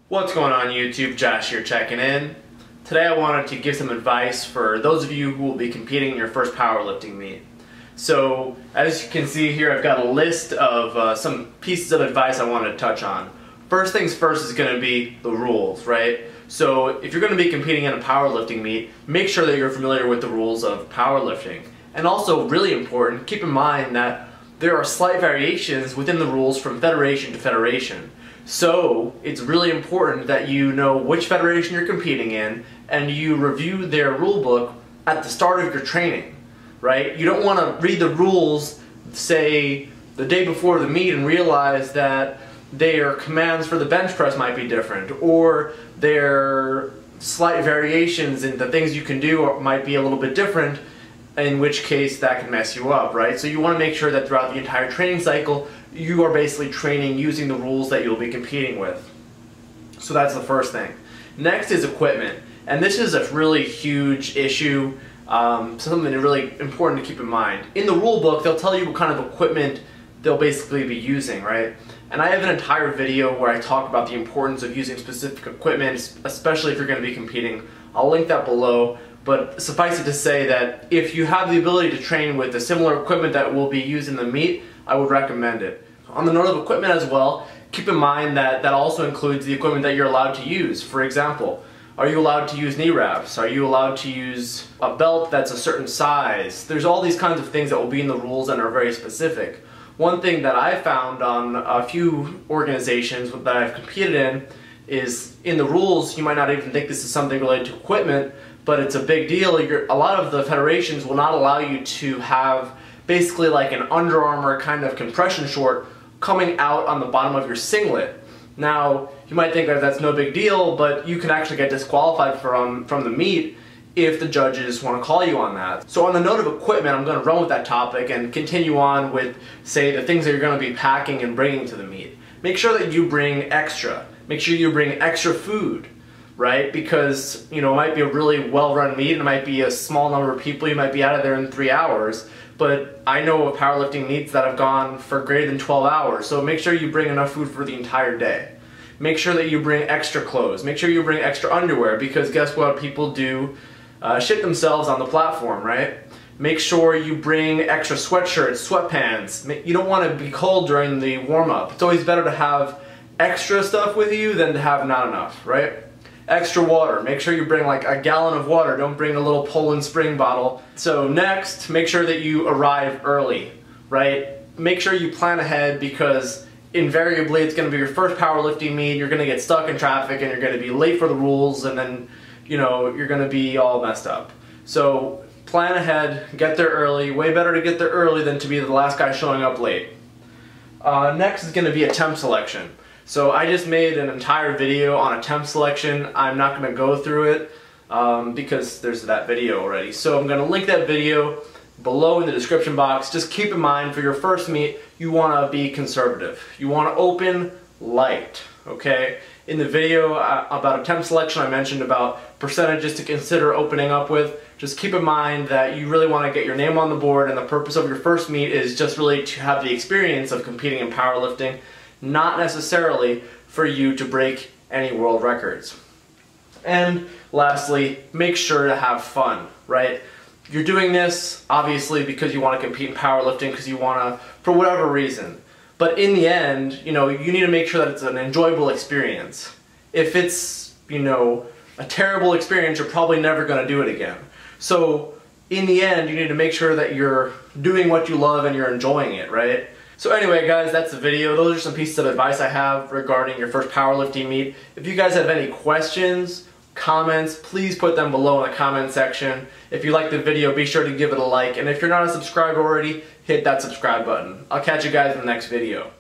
What's going on YouTube? Josh here checking in. Today I wanted to give some advice for those of you who will be competing in your first powerlifting meet. So as you can see here, I've got a list of some pieces of advice I wanted to touch on. First things first is going to be the rules, right? So if you're going to be competing in a powerlifting meet, make sure that you're familiar with the rules of powerlifting. And also, really important, keep in mind that there are slight variations within the rules from federation to federation. So it's really important that you know which federation you're competing in and you review their rule book at the start of your training, right? You don't want to read the rules, say, the day before the meet and realize that their commands for the bench press might be different, or their slight variations in the things you can do might be a little bit different, in which case that can mess you up, right? So you want to make sure that throughout the entire training cycle you are basically training using the rules that you'll be competing with. So that's the first thing. Next is equipment, and this is a really huge issue, something really important to keep in mind. In the rule book they'll tell you what kind of equipment they'll basically be using, right? And I have an entire video where I talk about the importance of using specific equipment, especially if you're going to be competing. I'll link that below. But suffice it to say that if you have the ability to train with the similar equipment that will be used in the meet, I would recommend it. On the note of equipment as well, keep in mind that that also includes the equipment that you're allowed to use. For example, are you allowed to use knee wraps? Are you allowed to use a belt that's a certain size? There's all these kinds of things that will be in the rules and are very specific. One thing that I found on a few organizations that I've competed in is in the rules, you might not even think this is something related to equipment, but it's a big deal. A lot of the federations will not allow you to have basically like an Under Armour kind of compression short coming out on the bottom of your singlet. Now, you might think that that's no big deal, but you can actually get disqualified from the meet if the judges want to call you on that. So on the note of equipment, I'm going to run with that topic and continue on with, say, the things that you're going to be packing and bringing to the meet. Make sure that you bring extra. Make sure you bring extra food, right? Because, you know, it might be a really well-run meet, and it might be a small number of people, you might be out of there in 3 hours, but I know of powerlifting meets that have gone for greater than 12 hours, so make sure you bring enough food for the entire day. Make sure that you bring extra clothes, make sure you bring extra underwear, because guess what, people do shit themselves on the platform, right? Make sure you bring extra sweatshirts, sweatpants. You don't want to be cold during the warm-up. It's always better to have extra stuff with you than to have not enough, right? Extra water. Make sure you bring like a gallon of water. Don't bring a little Poland Spring bottle. So next, make sure that you arrive early, right? Make sure you plan ahead, because invariably it's going to be your first powerlifting meet. You're going to get stuck in traffic and you're going to be late for the rules, and then, you know, you're going to be all messed up. So plan ahead, get there early. Way better to get there early than to be the last guy showing up late. Next is going to be a temp selection. So I just made an entire video on a temp selection. I'm not going to go through it because there's that video already. So I'm going to link that video below in the description box. Just keep in mind, for your first meet, you want to be conservative. You want to open light, okay? In the video about a temp selection, I mentioned about percentages to consider opening up with. Just keep in mind that you really want to get your name on the board, and the purpose of your first meet is just really to have the experience of competing in powerlifting, not necessarily for you to break any world records. And lastly, make sure to have fun, right? You're doing this obviously because you want to compete in powerlifting, because you want to, for whatever reason. But in the end, you know, you need to make sure that it's an enjoyable experience. If it's, you know, a terrible experience, you're probably never going to do it again. So in the end, you need to make sure that you're doing what you love and you're enjoying it, right? So anyway guys, that's the video. Those are some pieces of advice I have regarding your first powerlifting meet. If you guys have any questions, comments, please put them below in the comment section. If you like the video, be sure to give it a like, and if you're not a subscriber already, hit that subscribe button. I'll catch you guys in the next video.